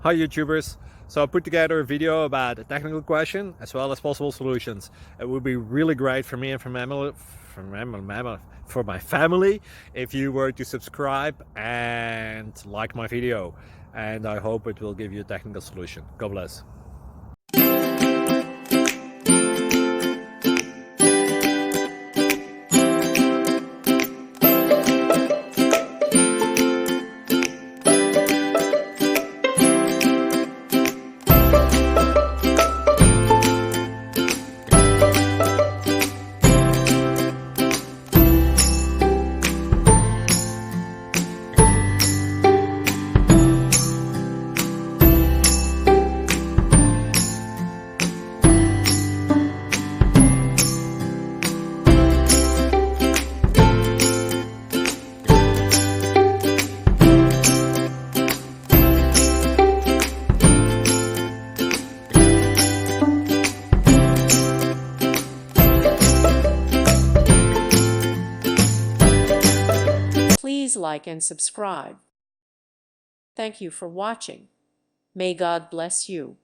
Hi YouTubers! So I put together a video about a technical question as well as possible solutions. It would be really great for me and for my family if you were to subscribe and like my video, and I hope it will give you a technical solution. God bless. Please like and subscribe. Thank you for watching. May God bless you.